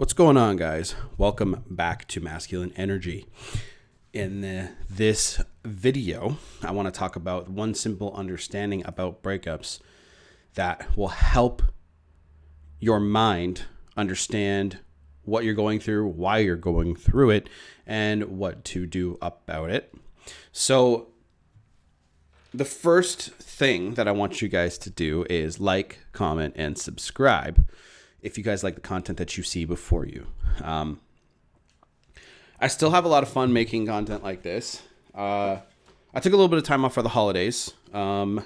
What's going on, guys? Welcome back to Masculine Energy. In this video, I want to talk about one simple understanding about breakups that will help your mind understand what you're going through, why you're going through it, and what to do about it. So the first thing that I want you guys to do is like, comment, and subscribe if you guys like the content that you see before you. I still have a lot of fun making content like this. I took a little bit of time off for the holidays, and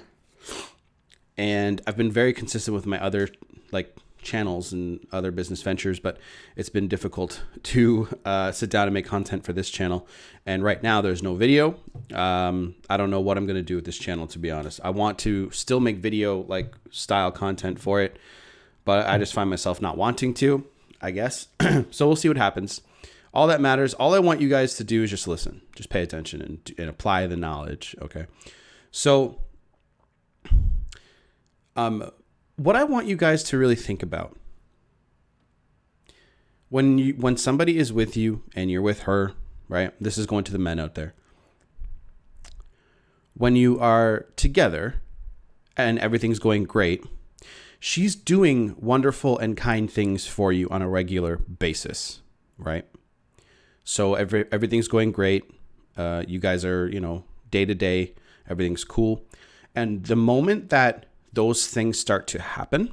I've been very consistent with my other channels and other business ventures, but it's been difficult to sit down and make content for this channel. And right now there's no video. I don't know what I'm going to do with this channel, to be honest. I want to still make video style content for it, but I just find myself not wanting to, I guess. So we'll see what happens. All that matters, all I want you guys to do is just listen, just pay attention and apply the knowledge. Okay. So, what I want you guys to really think about when somebody is with you and you're with her, right? This is going to the men out there. When you are together and everything's going great, she's doing wonderful and kind things for you on a regular basis, right? So everything's going great. You guys are, day to day, everything's cool. And the moment that those things start to happen,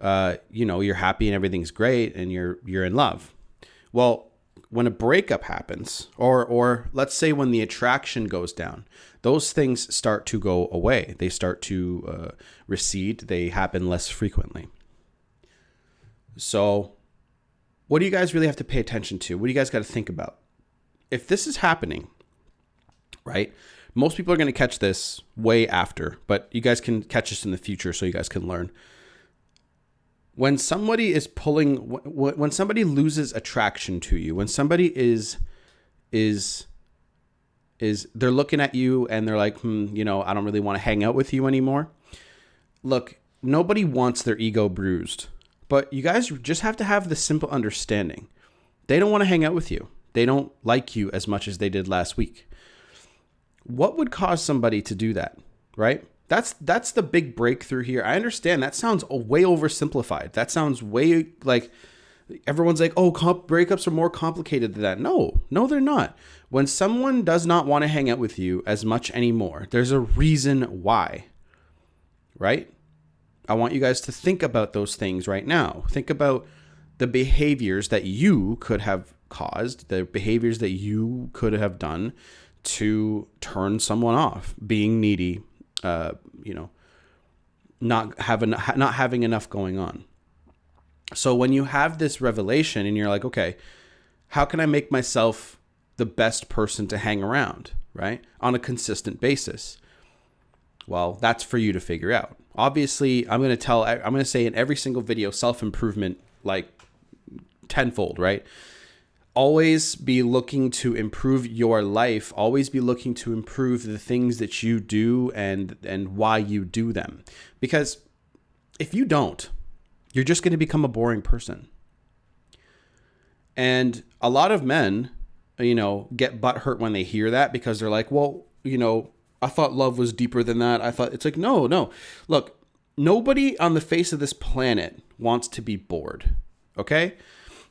you're happy and everything's great and you're in love. Well, when a breakup happens, or let's say when the attraction goes down, those things start to go away. They start to recede. They happen less frequently. So what do you guys really have to pay attention to? What do you guys got to think about? If this is happening, right? Most people are going to catch this way after, but you guys can catch this in the future so you guys can learn. When somebody is when somebody loses attraction to you, when somebody is they're looking at you and they're like, I don't really want to hang out with you anymore. Look, nobody wants their ego bruised, but you guys just have to have the simple understanding. They don't want to hang out with you. They don't like you as much as they did last week. What would cause somebody to do that, right? That's the big breakthrough here. I understand that sounds way oversimplified. That sounds way like everyone's like, oh, breakups are more complicated than that. No, they're not. When someone does not want to hang out with you as much anymore, there's a reason why, right? I want you guys to think about those things right now. Think about the behaviors that you could have caused, the behaviors that you could have done to turn someone off, being needy, not having enough going on. So when you have this revelation and you're like, okay, how can I make myself the best person to hang around, right? On a consistent basis. Well, that's for you to figure out. Obviously, I'm going to say in every single video, self-improvement, tenfold, right? Always be looking to improve your life. Always be looking to improve the things that you do and why you do them. Because if you don't, you're just going to become a boring person. And a lot of men, get butthurt when they hear that because they're like, well, I thought love was deeper than that. I thought it's like, no. Look, nobody on the face of this planet wants to be bored. Okay?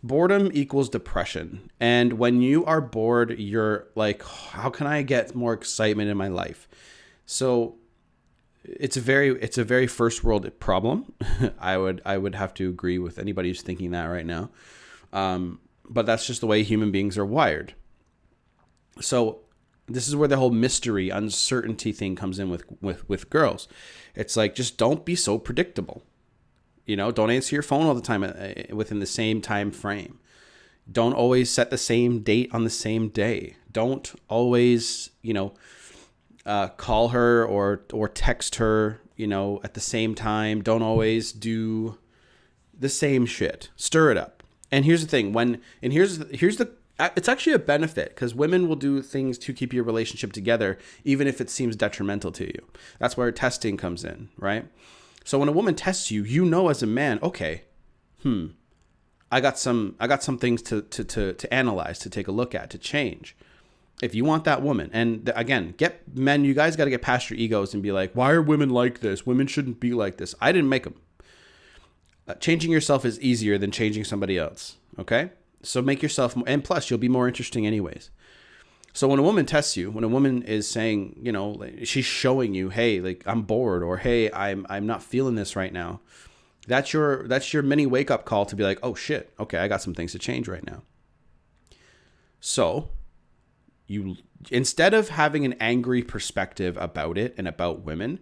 Boredom equals depression. And when you are bored, you're like, how can I get more excitement in my life? So it's a very first world problem. I would have to agree with anybody who's thinking that right now. But that's just the way human beings are wired. So this is where the whole mystery, uncertainty thing comes in with girls. It's like, just don't be so predictable. Don't answer your phone all the time within the same time frame. Don't always set the same date on the same day. Don't always, call her or text her, at the same time. Don't always do the same shit. Stir it up. And here's the thing. It's actually a benefit because women will do things to keep your relationship together, even if it seems detrimental to you. That's where testing comes in, right? So when a woman tests you, as a man, okay, I got some things to analyze, to take a look at, to change. If you want that woman, and again, get men, you guys got to get past your egos and be like, why are women like this? Women shouldn't be like this. I didn't make them. Changing yourself is easier than changing somebody else. Okay. So make yourself, and plus you'll be more interesting anyways. So when a woman tests you, when a woman is saying, you know, she's showing you, hey, like I'm bored, or hey, I'm not feeling this right now. That's your mini wake up call to be like, oh shit, okay, I got some things to change right now. So you, instead of having an angry perspective about it and about women,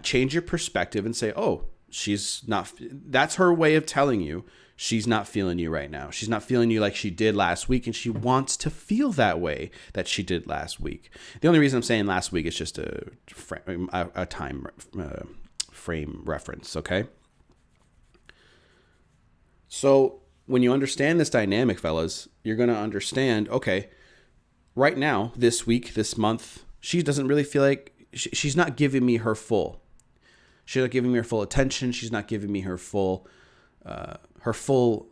change your perspective and say, oh, she's not, that's her way of telling you she's not feeling you right now. She's not feeling you like she did last week, and she wants to feel that way that she did last week. The only reason I'm saying last week is just a time frame reference, okay? So when you understand this dynamic, fellas, you're going to understand, okay, right now, this week, this month, she doesn't really feel like, she's not giving me her full. She's not giving me her full attention. She's not giving me her full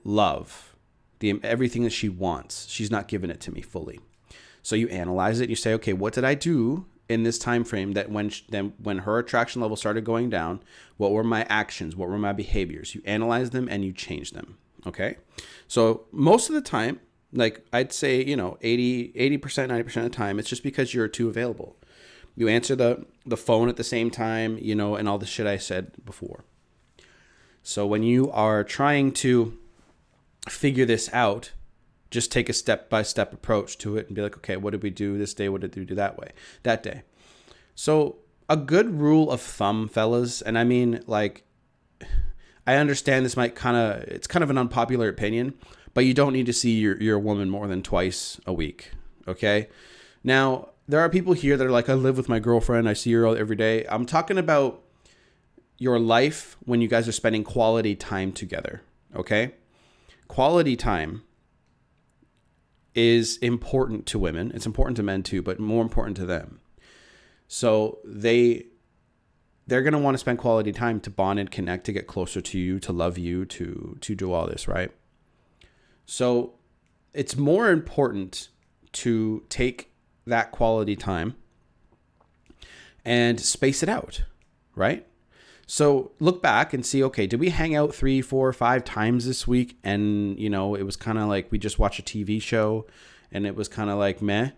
love, everything that she wants. She's not giving it to me fully. So you analyze it. You say, okay, what did I do in this time frame that when her attraction level started going down? What were my actions? What were my behaviors? You analyze them and you change them. Okay. So most of the time, like I'd say, 80%, 90% of the time, it's just because you're too available. You answer the phone at the same time, and all the shit I said before. So when you are trying to figure this out, just take a step-by-step approach to it and be like, okay, what did we do this day? What did we do that day? So a good rule of thumb, fellas, and I mean, like, I understand this it's kind of an unpopular opinion, but you don't need to see your woman more than twice a week, okay? Now, there are people here that are like, I live with my girlfriend. I see her every day. I'm talking about your life when you guys are spending quality time together, okay? Quality time is important to women. It's important to men too, but more important to them. So they're going to want to spend quality time to bond and connect, to get closer to you, to love you, to do all this, right? So it's more important to take that quality time and space it out, right? So look back and see, okay, did we hang out 3, 4, 5 times this week? And, it was kind of like we just watched a TV show and it was kind of like meh.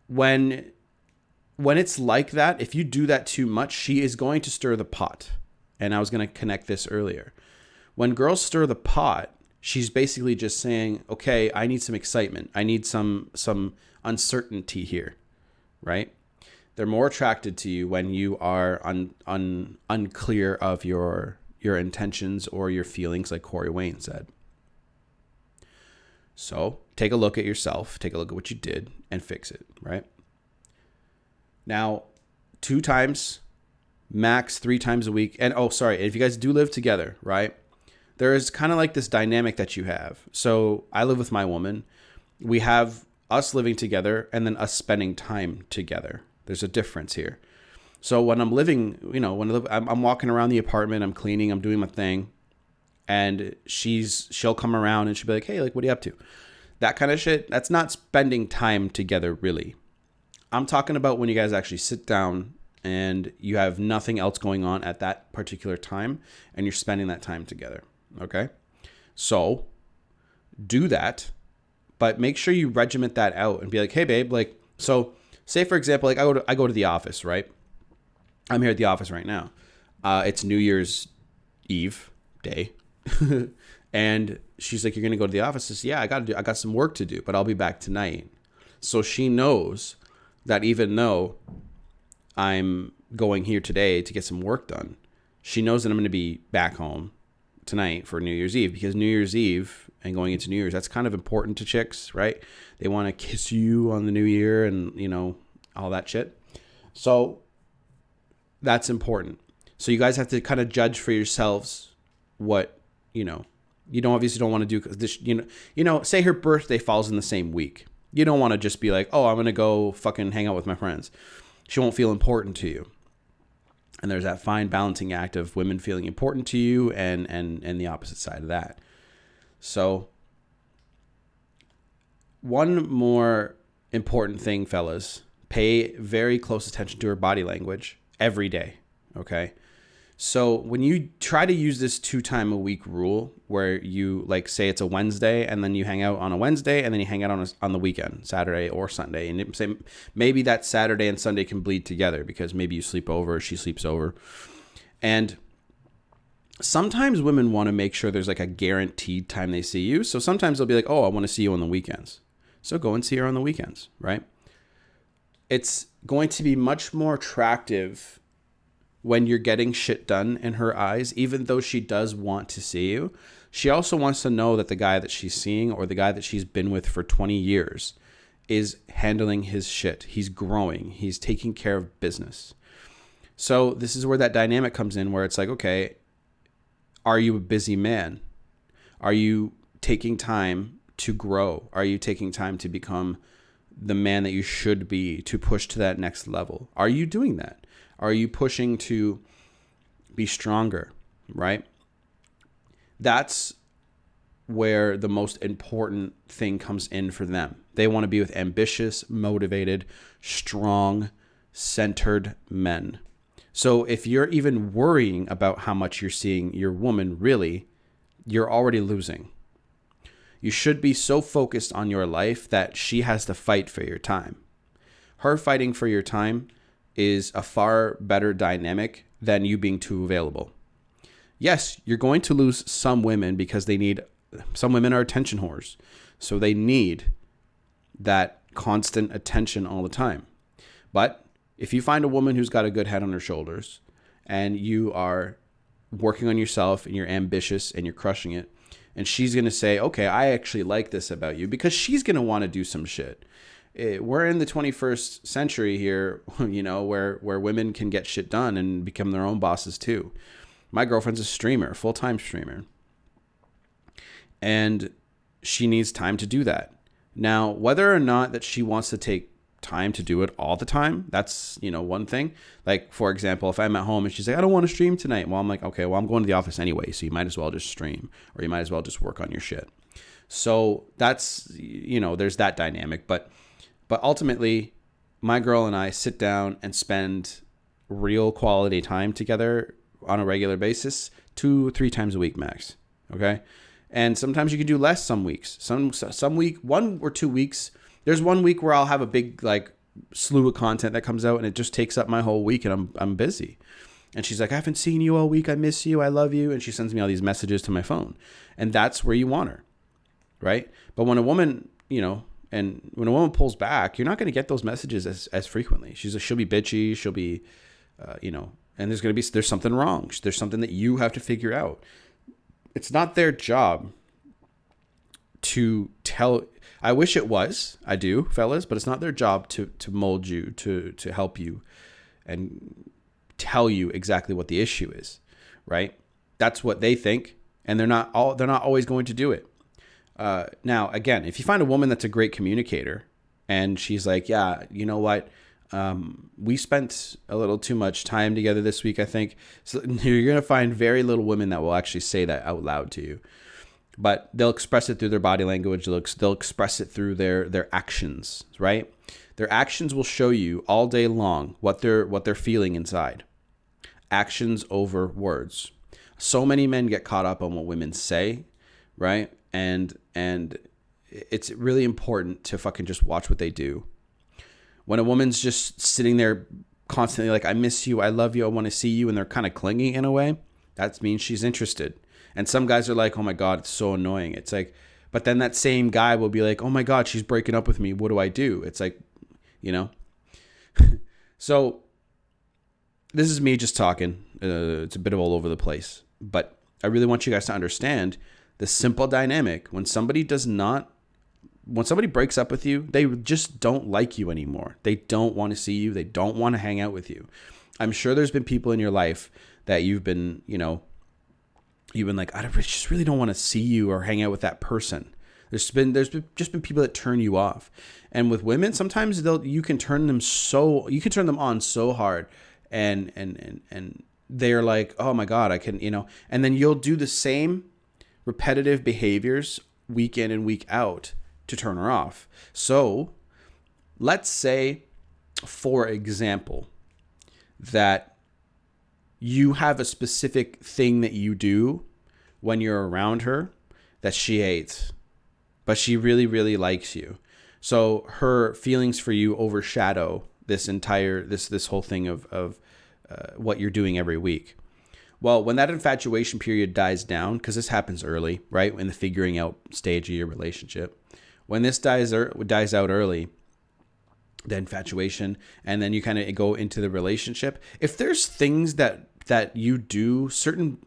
When it's like that, if you do that too much, she is going to stir the pot. And I was going to connect this earlier. When girls stir the pot, she's basically just saying, okay, I need some excitement. I need some uncertainty here, right? They're more attracted to you when you are unclear of your intentions or your feelings, like Corey Wayne said. So take a look at yourself, take a look at what you did, and fix it, right? Now, 2 times, max 3 times a week. And if you guys do live together, right? There is kind of like this dynamic that you have. So I live with my woman. We have us living together and then us spending time together. There's a difference here. So when I'm living, I'm walking around the apartment, I'm cleaning, I'm doing my thing, and she'll come around and she'll be like, hey, like, what are you up to? That kind of shit. That's not spending time together, really. I'm talking about when you guys actually sit down and you have nothing else going on at that particular time and you're spending that time together. Okay. So do that, but make sure you regiment that out and be like, hey babe, like, so say for example, like I go to the office, right? I'm here at the office right now. It's New Year's Eve day. And she's like, you're going to go to the office? I said, yeah, I got some work to do, but I'll be back tonight. So she knows that even though I'm going here today to get some work done, she knows that I'm going to be back home tonight for New Year's Eve, because New Year's Eve and going into New Year's, that's kind of important to chicks, right? They want to kiss you on the New Year and, all that shit. So that's important. So you guys have to kind of judge for yourselves what, you obviously don't want to do, because this, say her birthday falls in the same week. You don't want to just be like, oh, I'm going to go fucking hang out with my friends. She won't feel important to you. And there's that fine balancing act of women feeling important to you and the opposite side of that. So one more important thing, fellas, pay very close attention to her body language every day. Okay. So when you try to use this 2 time a week rule where you like say it's a Wednesday and then you hang out on a Wednesday and then you hang out on the weekend, Saturday or Sunday, and say maybe that Saturday and Sunday can bleed together because maybe you sleep over or she sleeps over. And sometimes women want to make sure there's like a guaranteed time they see you. So sometimes they'll be like, oh, I want to see you on the weekends. So go and see her on the weekends, right? It's going to be much more attractive when you're getting shit done in her eyes, even though she does want to see you. She also wants to know that the guy that she's seeing or the guy that she's been with for 20 years is handling his shit. He's growing. He's taking care of business. So this is where that dynamic comes in where it's like, okay, are you a busy man? Are you taking time to grow? Are you taking time to become the man that you should be, to push to that next level? Are you doing that? Are you pushing to be stronger, right? That's where the most important thing comes in for them. They want to be with ambitious, motivated, strong, centered men. So if you're even worrying about how much you're seeing your woman, really, you're already losing. You should be so focused on your life that she has to fight for your time. Her fighting for your time is a far better dynamic than you being too available. Yes, you're going to lose some women because some women are attention whores. So they need that constant attention all the time. But if you find a woman who's got a good head on her shoulders and you are working on yourself and you're ambitious and you're crushing it, and she's going to say, okay, I actually like this about you, because she's going to want to do some shit. We're in the 21st century here, where women can get shit done and become their own bosses too. My girlfriend's a streamer, full-time streamer. And she needs time to do that. Now, whether or not that she wants to take time to do it all the time, that's, one thing. Like, for example, if I'm at home and she's like, I don't want to stream tonight. Well, I'm like, okay, well, I'm going to the office anyway, so you might as well just stream, or you might as well just work on your shit. So that's, there's that dynamic. But ultimately, my girl and I sit down and spend real quality time together on a regular basis, 2-3 times a week max. Okay. And sometimes you can do less some weeks. Some week, 1 or 2 weeks. There's 1 week where I'll have a big slew of content that comes out and it just takes up my whole week and I'm busy. And she's like, I haven't seen you all week. I miss you. I love you. And she sends me all these messages to my phone. And that's where you want her. Right. But when a woman, and when a woman pulls back, you're not going to get those messages as frequently. She'll be bitchy. She'll be, and there's something wrong. There's something that you have to figure out. It's not their job to tell. I wish it was. I do, fellas, but it's not their job to mold you, to help you and tell you exactly what the issue is, right? That's what they think, and they're not always going to do it. Now, again, if you find a woman that's a great communicator and she's like, yeah, you know what? We spent a little too much time together this week, I think. So you're going to find very little women that will actually say that out loud to you, but they'll express it through their body language. They'll express it through their actions, right? Their actions will show you all day long what they're feeling inside. Actions over words. So many men get caught up on what women say, right? And it's really important to fucking just watch what they do. When a woman's just sitting there constantly like, I miss you, I love you, I want to see you, and they're kind of clingy in a way, that means she's interested. And some guys are like, oh my God, it's so annoying. It's like, but then that same guy will be like, oh my God, she's breaking up with me. What do I do? It's like, So this is me just talking. It's a bit of all over the place, but I really want you guys to understand the simple dynamic. When somebody breaks up with you, they just don't like you anymore. They don't want to see you. They don't want to hang out with you. I'm sure there's been people in your life that you've been like, I just really don't want to see you or hang out with that person. There's been people that turn you off. And with women, sometimes you can turn them on so hard and they're like, oh my God, I can, and then you'll do the same repetitive behaviors week in and week out to turn her off. So let's say, for example, that you have a specific thing that you do when you're around her that she hates, but she really, really likes you. So her feelings for you overshadow this entire, this whole thing of what you're doing every week. Well, when that infatuation period dies down, because this happens early, right? In the figuring out stage of your relationship. When this dies out early, the infatuation, and then you kind of go into the relationship. If there's things that you do, certain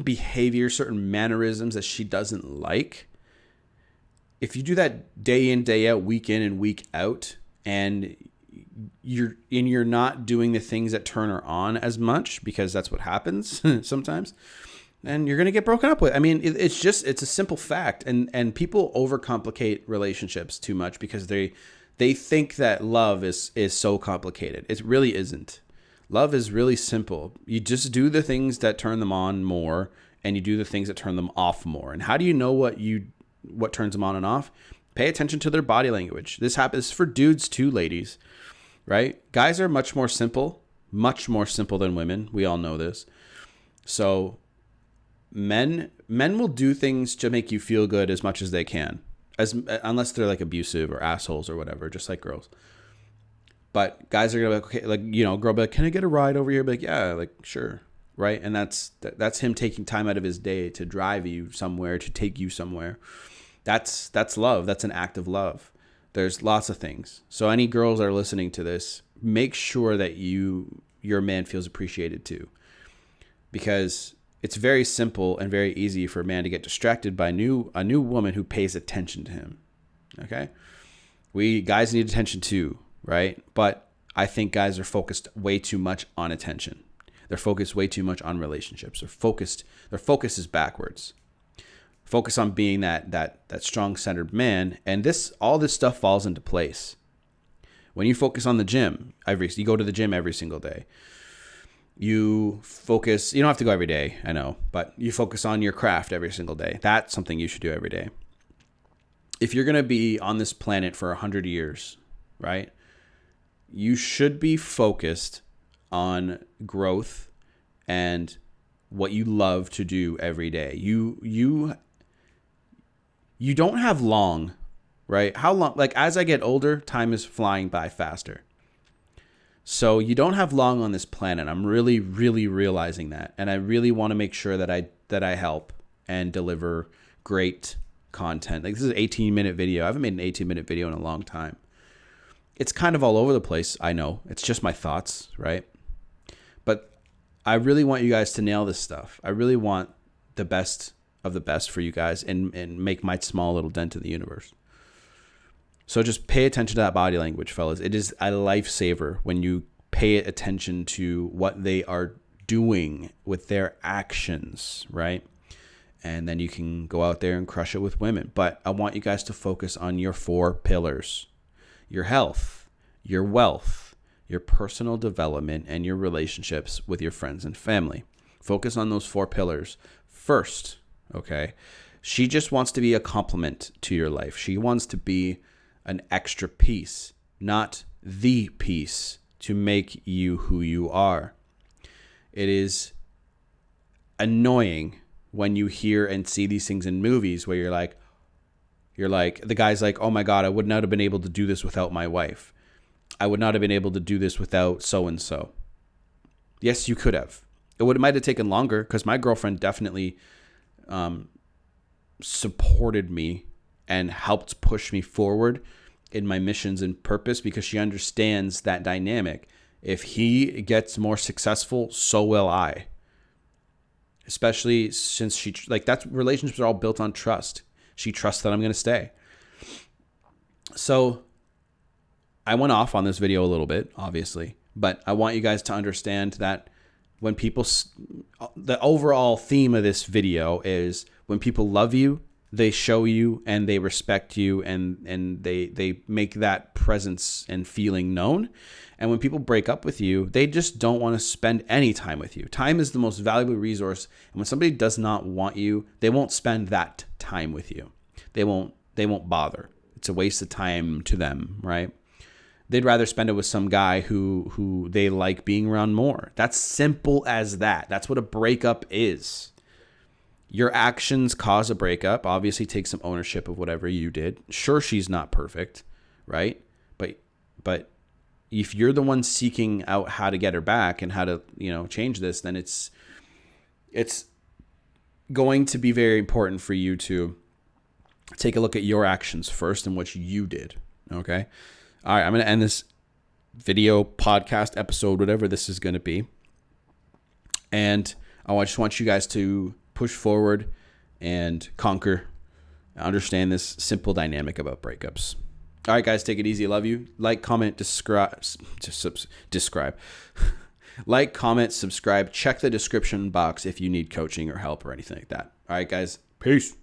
behavior, certain mannerisms that she doesn't like, if you do that day in, day out, week in and week out, and you're not doing the things that turn her on as much, because that's what happens sometimes, and you're going to get broken up with. I mean, it's a simple fact. And people overcomplicate relationships too much because they think that love is so complicated. It really isn't. Love is really simple. You just do the things that turn them on more, and you do the things that turn them off more. And how do you know what turns them on and off? Pay attention to their body language. This happens for dudes too, ladies, right? Guys are much more simple than women. We all know this. So men will do things to make you feel good as much as they can, unless they're like abusive or assholes or whatever, just like girls. But guys are gonna be like, okay, like, you know, girl be like, can I get a ride over here? Be like, yeah, like, sure, right? And that's him taking time out of his day to drive you somewhere, to take you somewhere. That's love. That's an act of love. There's lots of things. So any girls that are listening to this, make sure that your man feels appreciated too, because it's very simple and very easy for a man to get distracted by a new woman who pays attention to him. Okay, we guys need attention too, right? But I think guys are focused way too much on attention. They're focused way too much on relationships. Their focus is backwards. Focus on being that strong centered man, and all this stuff falls into place when you focus on the gym. You go to the gym every single day. You focus. You don't have to go every day, I know, but you focus on your craft every single day. That's something you should do every day. If you're gonna be on this planet for 100 years, right? You should be focused on growth and what you love to do every day. You don't have long, right? How long? Like, as I get older, time is flying by faster. So you don't have long on this planet. I'm really, really realizing that. And I really want to make sure that I help and deliver great content. Like, this is an 18-minute video. I haven't made an 18-minute video in a long time. It's kind of all over the place, I know. It's just my thoughts, right? But I really want you guys to nail this stuff. I really want the best of the best for you guys and make my small little dent in the universe. So just pay attention to that body language, fellas. It is a lifesaver when you pay attention to what they are doing with their actions, right? And then you can go out there and crush it with women. But I want you guys to focus on your 4 pillars: your health, your wealth, your personal development, and your relationships with your friends and family. Focus on those 4 pillars first, okay? She just wants to be a complement to your life. She wants to be an extra piece, not the piece to make you who you are. It is annoying when you hear and see these things in movies where you're like, the guy's like, oh my God, I would not have been able to do this without my wife. I would not have been able to do this without so-and-so. Yes, you could have. Might have taken longer, because my girlfriend definitely supported me and helped push me forward in my missions and purpose, because she understands that dynamic. If he gets more successful, so will I. Especially since relationships are all built on trust. She trusts that I'm going to stay. So I went off on this video a little bit, obviously, but I want you guys to understand that when the overall theme of this video is when people love you, they show you and they respect you, and they make that presence and feeling known. And when people break up with you, they just don't want to spend any time with you. Time is the most valuable resource. And when somebody does not want you, they won't spend that time with you. They won't bother. It's a waste of time to them, right? They'd rather spend it with some guy who they like being around more. That's simple as that. That's what a breakup is. Your actions cause a breakup. Obviously, take some ownership of whatever you did. Sure, she's not perfect, right? But if you're the one seeking out how to get her back and how to, change this, then it's going to be very important for you to take a look at your actions first and what you did. Okay. All right. I'm going to end this video, podcast, episode, whatever this is going to be. And I just want you guys to push forward and conquer, understand this simple dynamic about breakups. All right, guys, take it easy. Love you. Like, comment, describe. Like, comment, subscribe. Check the description box if you need coaching or help or anything like that. All right, guys. Peace.